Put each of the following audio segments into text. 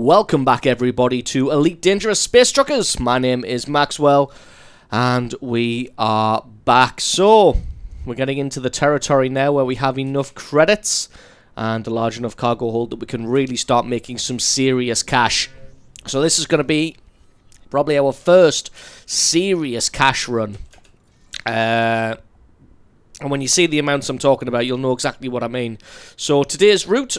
Welcome back everybody to Elite Dangerous Space Truckers. My name is Maxwell and we are back. So, we're getting into the territory now where we have enough credits and a large enough cargo hold that we can really start making some serious cash. So this is going to be probably our first serious cash run. And when you see the amounts I'm talking about, you'll know exactly what I mean. So today's route,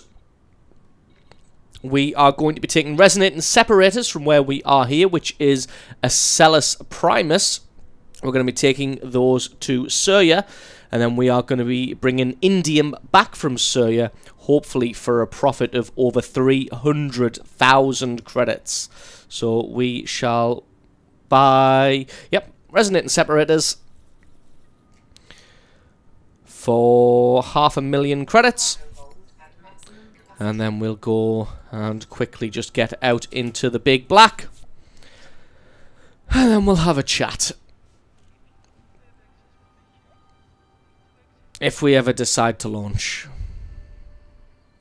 we are going to be taking resonating separators from where we are here, which is Acellus Primus. We're going to be taking those to Surya, and then we are going to be bringing indium back from Surya, hopefully for a profit of over 300,000 credits. So we shall buy, resonating separators for 500,000 credits. And then we'll go and quickly just get out into the big black. And then we'll have a chat. If we ever decide to launch.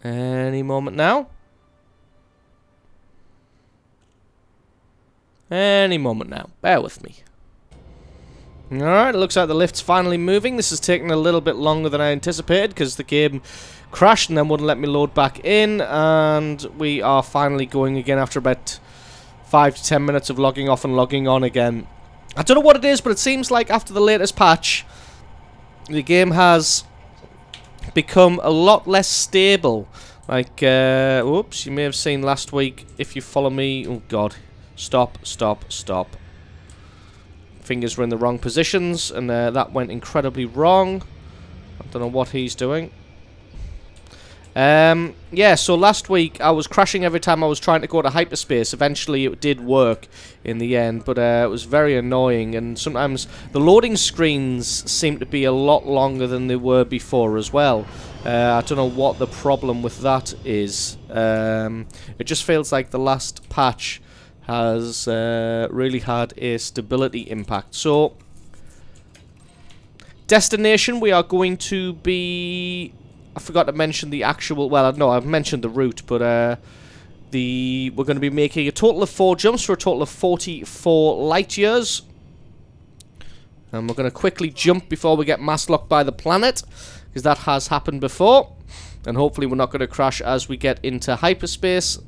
Any moment now. Any moment now. Bear with me. Alright, it looks like the lift's finally moving. This is taking a little bit longer than I anticipated because the game crashed and then wouldn't let me load back in. And we are finally going again after about 5 to 10 minutes of logging off and logging on again. I don't know what it is, but it seems like after the latest patch, the game has become a lot less stable. Like, whoops, you may have seen last week, if you follow me, oh god, stop. Fingers were in the wrong positions, and that went incredibly wrong. I don't know what he's doing. Yeah, so last week I was crashing every time I was trying to go to hyperspace. Eventually it did work in the end, but it was very annoying, and sometimes the loading screens seem to be a lot longer than they were before as well. I don't know what the problem with that is. It just feels like the last patch has really had a stability impact. So, destination, we are going to be... I forgot to mention the actual... Well, no, I've mentioned the route, but we're going to be making a total of 4 jumps for a total of 44 light years. And we're going to quickly jump before we get mass locked by the planet, because that has happened before. And hopefully we're not going to crash as we get into hyperspace.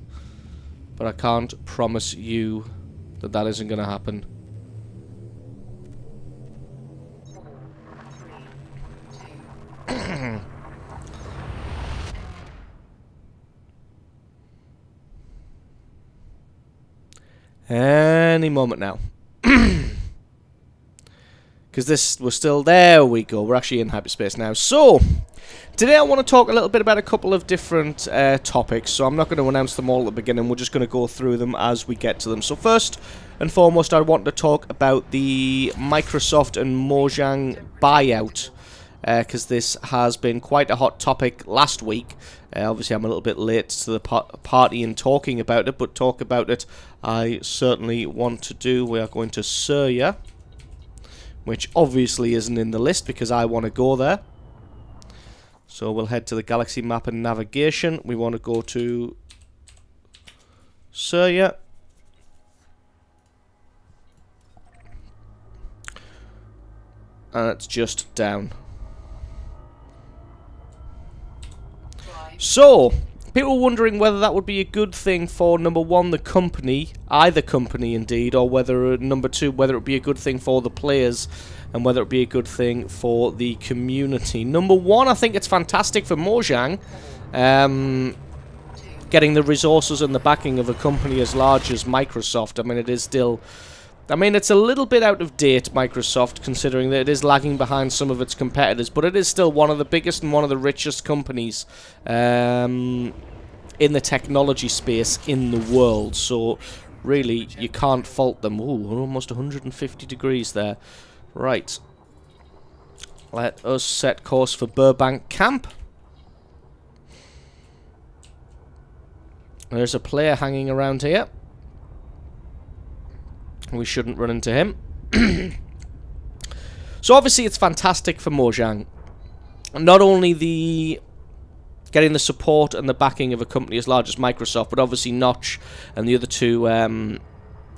But I can't promise you that that isn't going to happen. Any moment now. Because we're still, there we go, we're actually in hyperspace now. So, today I want to talk a little bit about a couple of different topics. So I'm not going to announce them all at the beginning, we're just going to go through them as we get to them. So first and foremost, I want to talk about the Microsoft and Mojang buyout. Because this has been quite a hot topic last week. Obviously I'm a little bit late to the party in talking about it, but talk about it I certainly want to do. We are going to Surya, which obviously isn't in the list because I want to go there. So we'll head to the galaxy map and navigation. We want to go to Surya. And it's just down. So, people wondering whether that would be a good thing for, number one, the company, either company indeed, or whether, number two, whether it would be a good thing for the players, and whether it would be a good thing for the community. Number one, I think it's fantastic for Mojang, getting the resources and the backing of a company as large as Microsoft. I mean, it is still... I mean, it's a little bit out of date, Microsoft, considering that it is lagging behind some of its competitors, but it is still one of the biggest and one of the richest companies in the technology space in the world. So, really, you can't fault them. Ooh, we're almost 150 degrees there. Right. Let us set course for Burbank Camp. There's a player hanging around here. We shouldn't run into him. So obviously it's fantastic for Mojang. Not only the getting the support and the backing of a company as large as Microsoft, but obviously Notch and the other two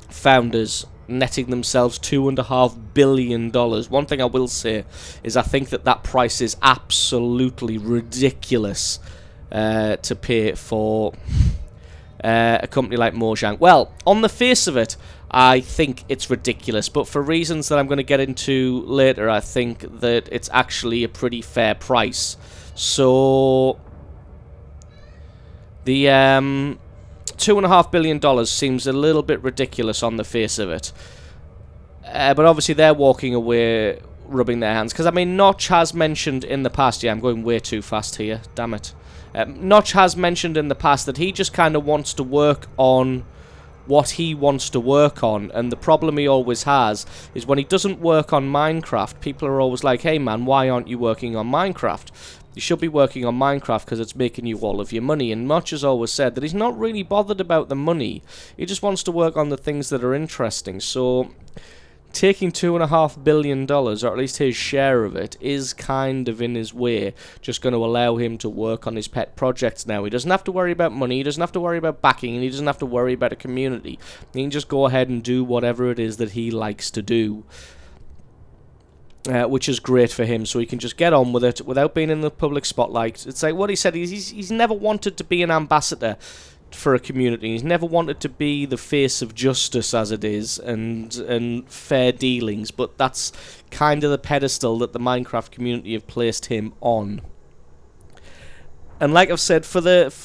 founders netting themselves $2.5 billion. One thing I will say is I think that price is absolutely ridiculous to pay for a company like Mojang. Well, on the face of it, I think it's ridiculous, but for reasons that I'm going to get into later, I think that it's actually a pretty fair price. So the $2.5 billion seems a little bit ridiculous on the face of it. But obviously they're walking away rubbing their hands. Because, I mean, Notch has mentioned in the past... Yeah, I'm going way too fast here. Damn it. Notch has mentioned in the past that he just kind of wants to work on what he wants to work on. And the problem he always has is when he doesn't work on Minecraft, people are always like, hey man, why aren't you working on Minecraft? You should be working on Minecraft because it's making you all of your money. And Notch has always said that he's not really bothered about the money. He just wants to work on the things that are interesting. So taking $2.5 billion, or at least his share of it, is kind of in his way. Just going to allow him to work on his pet projects now. He doesn't have to worry about money, he doesn't have to worry about backing, and he doesn't have to worry about a community. He can just go ahead and do whatever it is that he likes to do. Which is great for him, so he can just get on with it without being in the public spotlight. It's like what he said, he's never wanted to be an ambassador for a community. He's never wanted to be the face of justice, as it is, and fair dealings, but that's kind of the pedestal that the Minecraft community have placed him on. And like I've said,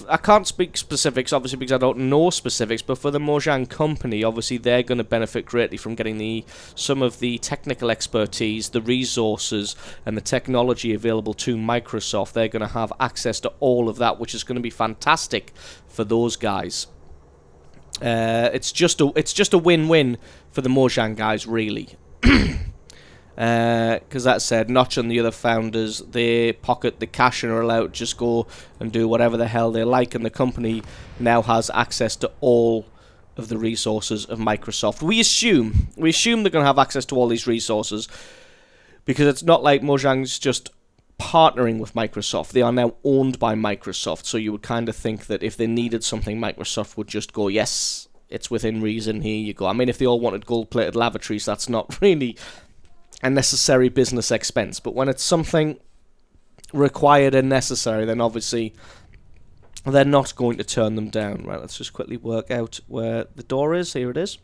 I can't speak specifics, obviously, because I don't know specifics, but for the Mojang company, obviously, they're going to benefit greatly from getting some of the technical expertise, the resources, and the technology available to Microsoft. They're going to have access to all of that, which is going to be fantastic for those guys. It's just a win-win for the Mojang guys, really. Because that said, Notch and the other founders, they pocket the cash and are allowed to just go and do whatever the hell they like, and the company now has access to all of the resources of Microsoft. We assume they're going to have access to all these resources, because it's not like Mojang's just partnering with Microsoft. They are now owned by Microsoft, so you would kind of think that if they needed something, Microsoft would just go, yes, it's within reason, here you go. I mean, if they all wanted gold-plated lavatories, that's not really a necessary business expense, but when it's something required and necessary, then obviously they're not going to turn them down. Right, let's just quickly work out where the door is. Here it is.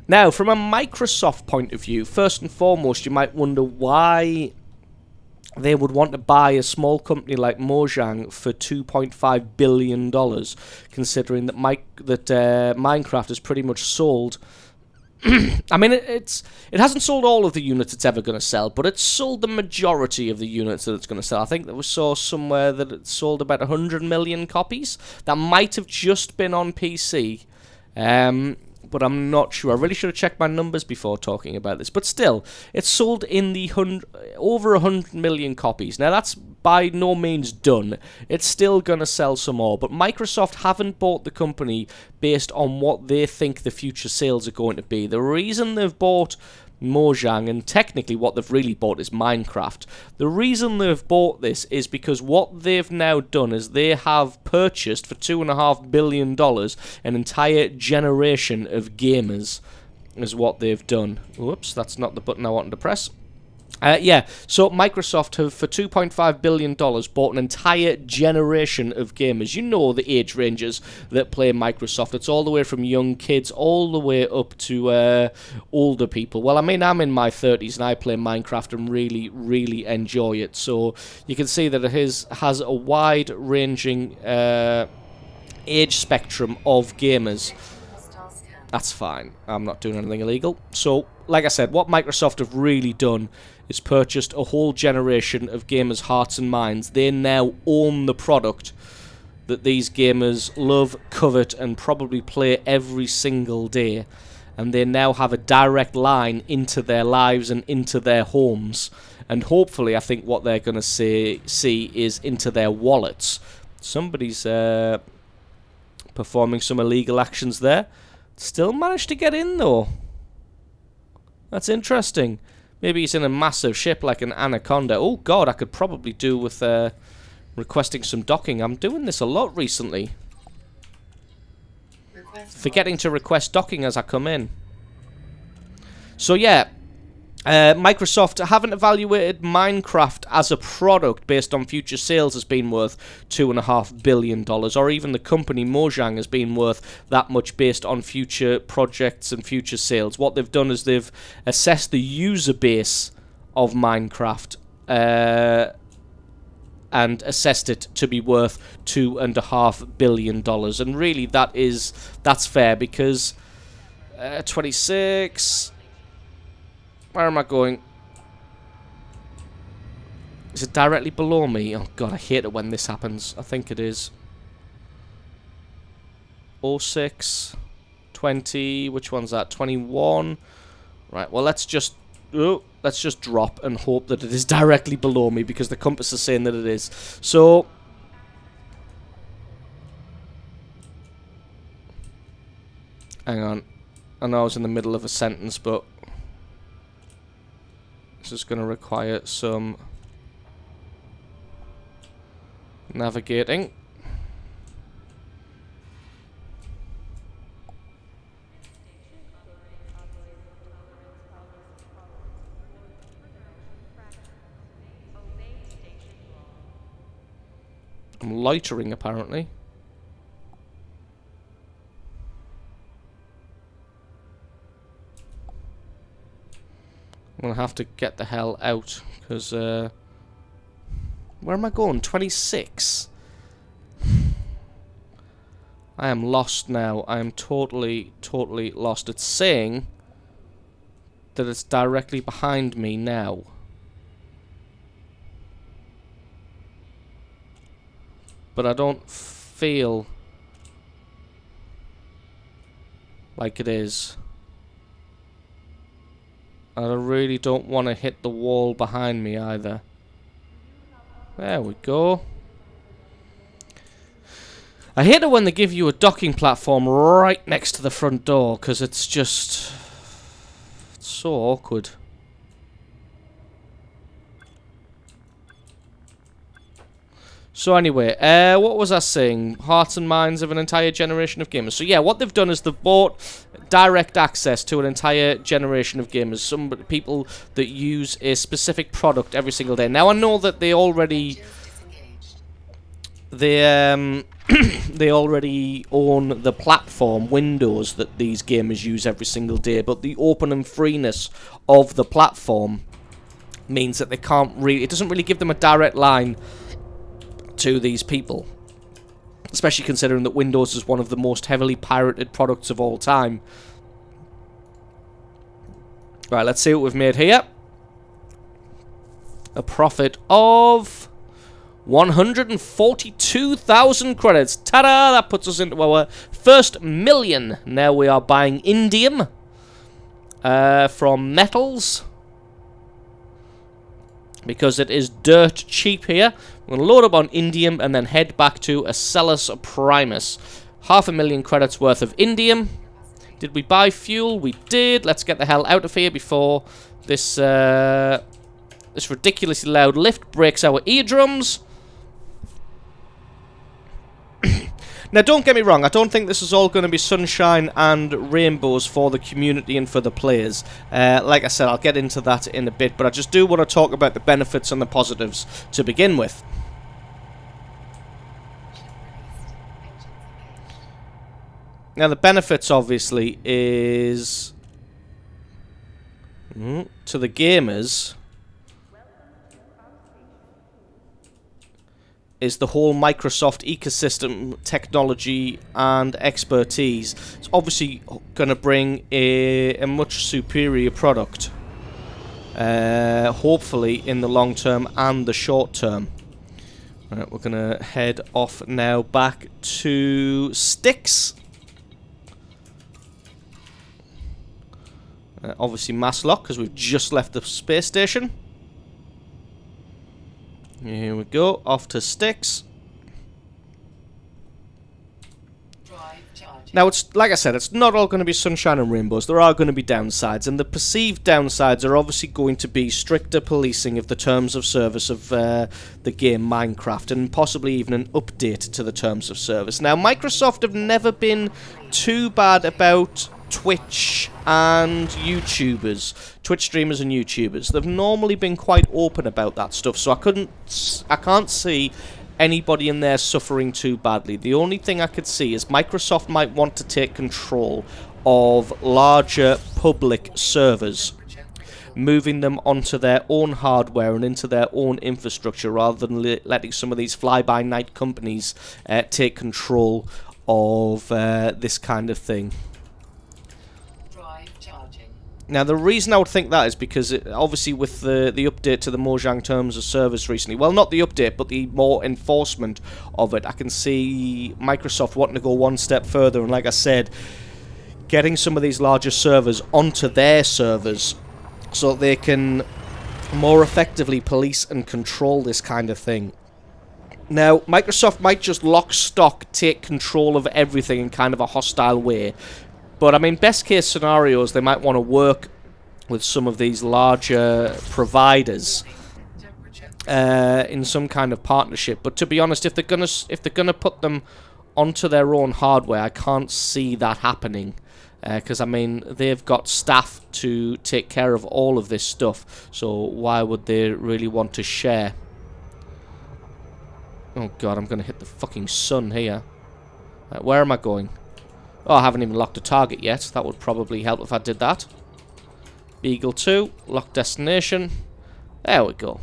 Now, from a Microsoft point of view, first and foremost, you might wonder why they would want to buy a small company like Mojang for $2.5 billion, considering that Minecraft is pretty much sold. I mean, it hasn't sold all of the units it's ever going to sell, but it's sold the majority of the units that it's going to sell. I think that we saw somewhere that it sold about 100 million copies. That might have just been on PC. But I'm not sure. I really should have checked my numbers before talking about this. But still, it's sold in the over 100 million copies. Now, that's by no means done. It's still going to sell some more. But Microsoft haven't bought the company based on what they think the future sales are going to be. The reason they've bought Mojang, and technically what they've really bought is Minecraft. The reason they've bought this is because what they've now done is they have purchased for $2.5 billion an entire generation of gamers, is what they've done. Whoops, that's not the button I wanted to press. Yeah, so Microsoft have, for $2.5 billion, bought an entire generation of gamers. You know the age ranges that play Microsoft. It's all the way from young kids all the way up to older people. Well, I mean, I'm in my 30s and I play Minecraft and really, really enjoy it. So you can see that it has a wide-ranging age spectrum of gamers. That's fine. I'm not doing anything illegal. So, like I said, what Microsoft have really done is purchased a whole generation of gamers' hearts and minds. They now own the product that these gamers love, covet, and probably play every single day. And they now have a direct line into their lives and into their homes. And hopefully, I think what they're going to see is into their wallets. Somebody's performing some illegal actions there. Still managed to get in, though. That's interesting. Maybe he's in a massive ship like an Anaconda. Oh god, I could probably do with requesting some docking. I'm doing this a lot recently. Forgetting to request docking as I come in. So yeah, Microsoft haven't evaluated Minecraft as a product based on future sales has been worth $2.5 billion, or even the company Mojang has been worth that much based on future projects and future sales. What they've done is they've assessed the user base of Minecraft and assessed it to be worth $2.5 billion. And really that's fair, because 26... Where am I going? Is it directly below me? Oh god, I hate it when this happens. I think it is. 06, 20, which one's that? 21. Right, well let's just drop and hope that it is directly below me, because the compass is saying that it is. So hang on. I know I was in the middle of a sentence, but this is going to require some navigating. I'm loitering, apparently. I'm going to have to get the hell out, because, where am I going? 26? I am lost now. I am totally lost. It's saying that it's directly behind me now. But I don't feel like it is. I really don't want to hit the wall behind me either. There we go. I hate it when they give you a docking platform right next to the front door, because it's just... it's so awkward. So anyway, what was I saying? Hearts and minds of an entire generation of gamers. So yeah, what they've done is they've bought direct access to an entire generation of gamers. Some people that use a specific product every single day. Now I know that they already... they already own the platform Windows that these gamers use every single day, but the open and freeness of the platform means that they can't really... it doesn't really give them a direct line to these people, especially considering that Windows is one of the most heavily pirated products of all time. Right, let's see what we've made here. A profit of 142,000 credits. Ta-da! That puts us into our first million. Now we are buying indium from metals, because it is dirt cheap here. We're going to load up on indium and then head back to Acellus Primus. 500,000 credits worth of indium. Did we buy fuel? We did. Let's get the hell out of here before this this ridiculously loud lift breaks our eardrums. Now, don't get me wrong, I don't think this is all going to be sunshine and rainbows for the community and for the players. Like I said, I'll get into that in a bit, but I just do want to talk about the benefits and the positives to begin with. Now, the benefits, obviously, is... to the gamers... is the whole Microsoft ecosystem, technology and expertise. It's obviously going to bring a much superior product, hopefully in the long term and the short term. Right, we're going to head off now back to Styx. Obviously mass lock, because we've just left the space station. Here we go, off to Styx. Now, it's like I said, it's not all going to be sunshine and rainbows. There are going to be downsides, and the perceived downsides are obviously going to be stricter policing of the terms of service of the game Minecraft, and possibly even an update to the terms of service. Now, Microsoft have never been too bad about Twitch and YouTubers, Twitch streamers and YouTubers. They've normally been quite open about that stuff, so I can't see anybody in there suffering too badly. The only thing I could see is Microsoft might want to take control of larger public servers, moving them onto their own hardware and into their own infrastructure, rather than letting some of these fly-by-night companies take control of this kind of thing. Now, the reason I would think that is because, obviously, with the update to the Mojang Terms of Service recently, well, not the update, but the more enforcement of it, I can see Microsoft wanting to go one step further, and like I said, getting some of these larger servers onto their servers so they can more effectively police and control this kind of thing. Now, Microsoft might just lock stock, take control of everything in kind of a hostile way. But, I mean, best case scenarios, they might want to work with some of these larger providers in some kind of partnership. But to be honest, if they're gonna put them onto their own hardware, I can't see that happening. Because, I mean, they've got staff to take care of all of this stuff. So why would they really want to share? Oh, God, I'm going to hit the fucking sun here. Where am I going? Oh, I haven't even locked a target yet. That would probably help if I did that. Eagle 2, lock destination. There we go.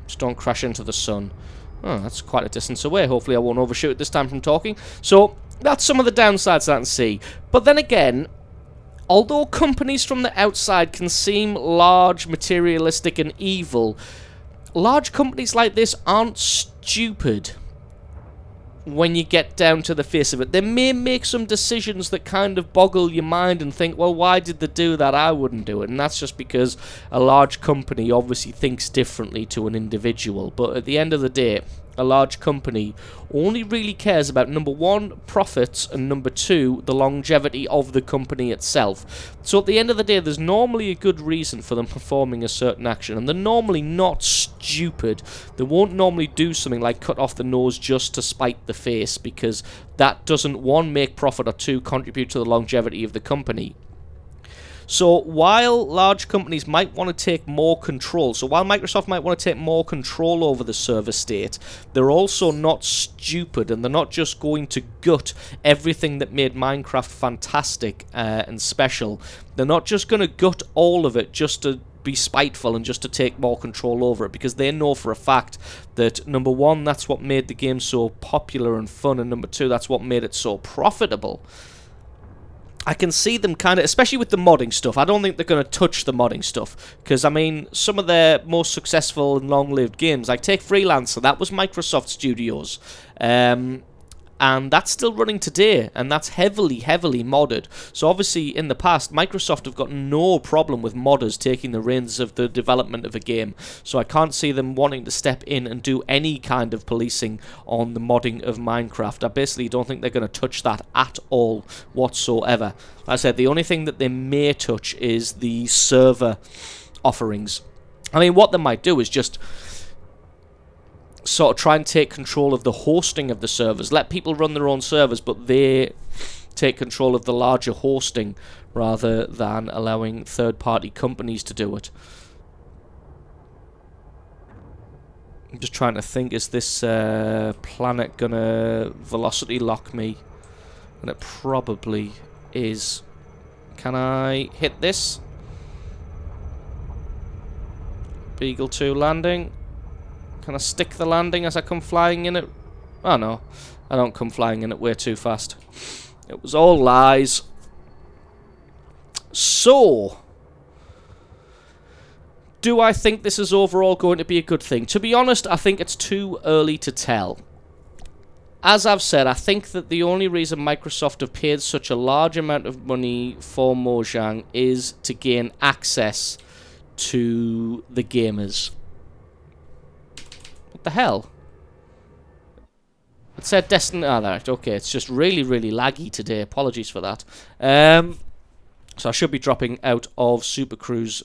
Just don't crash into the sun. Oh, that's quite a distance away. Hopefully I won't overshoot it this time from talking. So, that's some of the downsides I can see. But then again, although companies from the outside can seem large, materialistic and evil, large companies like this aren't stupid when you get down to the face of it. They may make some decisions that kind of boggle your mind and think, well, why did they do that? I wouldn't do it. And that's just because a large company obviously thinks differently to an individual. But at the end of the day, a large company only really cares about, number one, profits, and number two, the longevity of the company itself. So at the end of the day, there's normally a good reason for them performing a certain action, and they're normally not stupid. They won't normally do something like cut off the nose just to spite the face, because that doesn't, one, make profit, or two, contribute to the longevity of the company. So while large companies might want to take more control, so while Microsoft might want to take more control over the server state, they're also not stupid, and they're not just going to gut everything that made Minecraft fantastic and special. They're not just going to gut all of it just to be spiteful and just to take more control over it, because they know for a fact that, number one, that's what made the game so popular and fun, and number two, that's what made it so profitable. I can see them kind of, especially with the modding stuff, I don't think they're going to touch the modding stuff, because, I mean, some of their most successful and long-lived games, like take Freelancer, that was Microsoft Studios, and that's still running today, and that's heavily, heavily modded. So obviously, in the past, Microsoft have got no problem with modders taking the reins of the development of a game. So I can't see them wanting to step in and do any kind of policing on the modding of Minecraft. I basically don't think they're going to touch that at all whatsoever. Like I said, the only thing that they may touch is the server offerings. I mean, what they might do is just sort of try and take control of the hosting of the servers. Let people run their own servers, but they take control of the larger hosting rather than allowing third-party companies to do it. I'm just trying to think, is this planet gonna velocity lock me? And it probably is. Can I hit this? Beagle 2 landing. Can I stick the landing as I come flying in it? Oh no, I don't come flying in it way too fast. It was all lies. So, do I think this is overall going to be a good thing? To be honest, I think it's too early to tell. As I've said, I think that the only reason Microsoft have paid such a large amount of money for Mojang is to gain access to the gamers. What the hell? It said Destiny. Ah, right, okay. It's just really, really laggy today. Apologies for that. So I should be dropping out of Super Cruise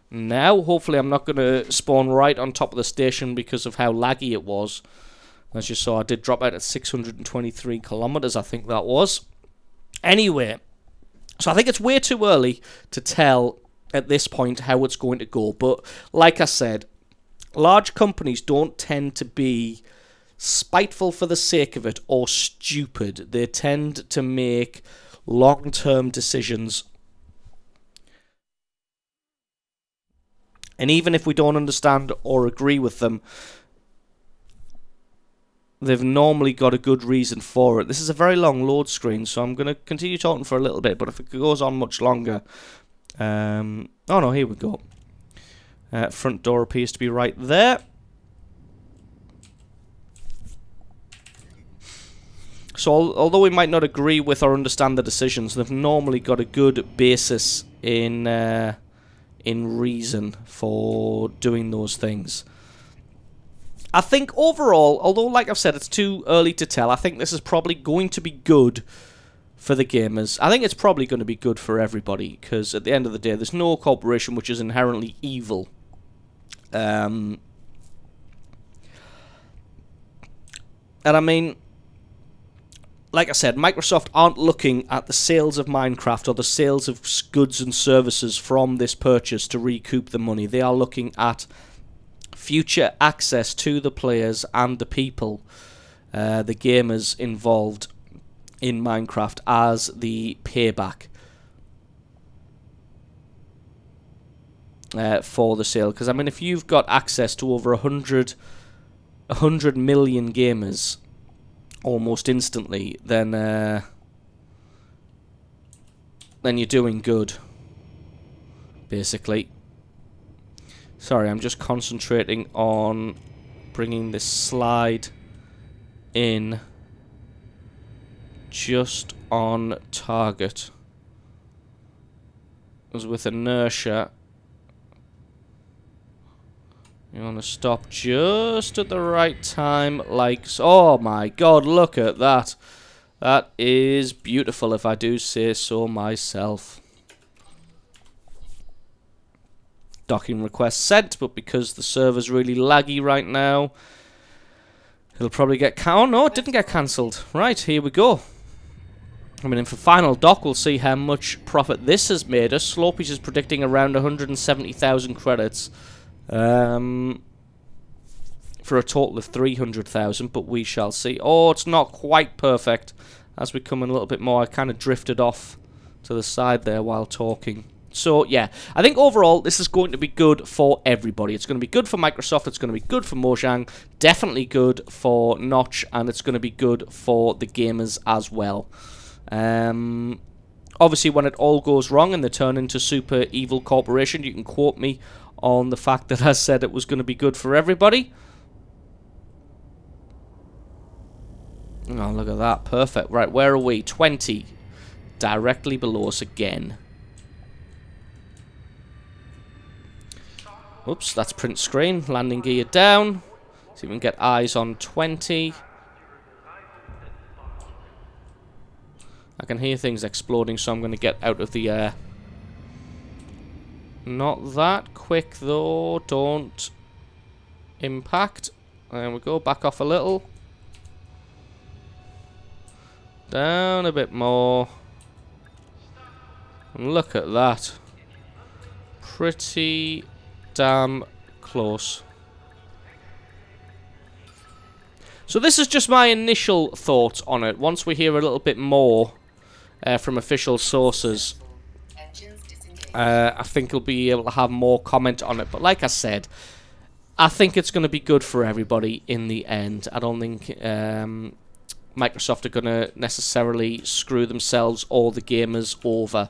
now. Hopefully I'm not going to spawn right on top of the station because of how laggy it was. As you saw, I did drop out at 623 kilometers, I think that was. Anyway, so I think it's way too early to tell at this point how it's going to go. But like I said, large companies don't tend to be spiteful for the sake of it or stupid. They tend to make long-term decisions. And even if we don't understand or agree with them, they've normally got a good reason for it. This is a very long load screen, so I'm going to continue talking for a little bit, but if it goes on much longer... oh no, here we go. Front door appears to be right there. So although we might not agree with or understand the decisions, they've normally got a good basis in reason for doing those things. I think overall, although like I've said, it's too early to tell, I think this is probably going to be good for the gamers. I think it's probably going to be good for everybody, because at the end of the day, there's no corporation which is inherently evil. And I mean, like I said, Microsoft aren't looking at the sales of Minecraft or the sales of goods and services from this purchase to recoup the money. They are looking at future access to the players and the people, the gamers involved in Minecraft, as the payback for the sale. Because I mean, if you've got access to over 100 million gamers almost instantly, then you're doing good, basically. Sorry, I'm just concentrating on bringing this slide in just on target. Because with inertia, you want to stop just at the right time, like so. Oh my god, look at that. That is beautiful, if I do say so myself. Docking request sent, but because the server's really laggy right now, it'll probably get oh no, it didn't get cancelled. Right, here we go. I mean, for final dock, we'll see how much profit this has made us. Slopies is predicting around 170,000 credits. For a total of 300,000, but we shall see. Oh, it's not quite perfect. As we come in a little bit more, I kind of drifted off to the side there while talking. So, yeah, I think overall this is going to be good for everybody. It's going to be good for Microsoft, it's going to be good for Mojang, definitely good for Notch, and it's going to be good for the gamers as well. Obviously, when it all goes wrong and they turn into super evil corporation, you can quote me on the fact that I said it was going to be good for everybody. Oh, look at that. Perfect. Right, where are we? 20. Directly below us again. Oops, that's print screen. Landing gear down. See if we can get eyes on 20. I can hear things exploding, so I'm going to get out of the air. Not that quick, though. Don't impact. There we go. Back off a little. Down a bit more. And look at that. Pretty damn close. So this is just my initial thoughts on it. Once we hear a little bit more from official sources, I think we'll be able to have more comment on it. But like I said, I think it's going to be good for everybody in the end. I don't think Microsoft are going to necessarily screw themselves or the gamers over.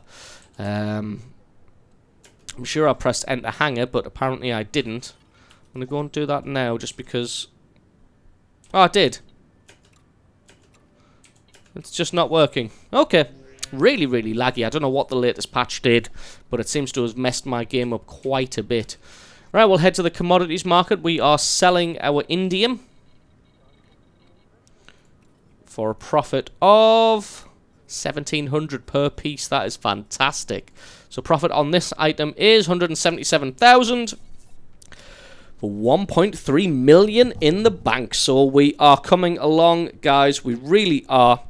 I'm sure I pressed enter hanger, but apparently I didn't. I'm going to go and do that now just because... Oh, I did. It's just not working. Okay. Really, really laggy. I don't know what the latest patch did, but it seems to have messed my game up quite a bit. Right, we'll head to the commodities market. We are selling our indium for a profit of 1,700 per piece. That is fantastic. So profit on this item is 177,000 for 1.3 million in the bank. So we are coming along, guys. We really are.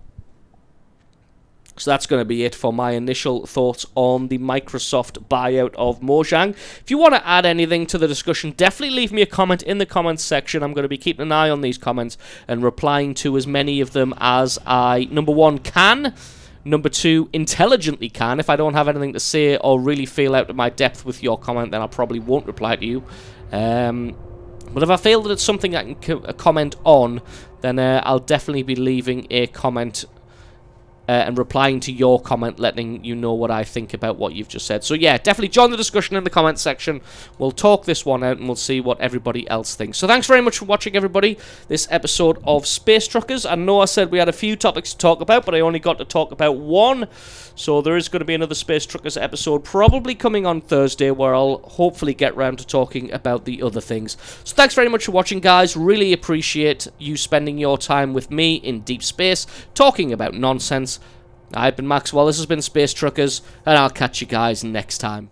So that's going to be it for my initial thoughts on the Microsoft buyout of Mojang. If you want to add anything to the discussion, definitely leave me a comment in the comments section. I'm going to be keeping an eye on these comments and replying to as many of them as I, number one, can. Number two, intelligently can. If I don't have anything to say or really feel out of my depth with your comment, then I probably won't reply to you. But if I feel that it's something I can comment on, then I'll definitely be leaving a comment and replying to your comment, letting you know what I think about what you've just said. So yeah, definitely join the discussion in the comments section. We'll talk this one out and we'll see what everybody else thinks. So thanks very much for watching, everybody, this episode of Space Truckers. I know I said we had a few topics to talk about, but I only got to talk about one. So there is going to be another Space Truckers episode probably coming on Thursday, where I'll hopefully get round to talking about the other things. So thanks very much for watching, guys. Really appreciate you spending your time with me in deep space, talking about nonsense. I've been Maxwell, this has been Space Truckers, and I'll catch you guys next time.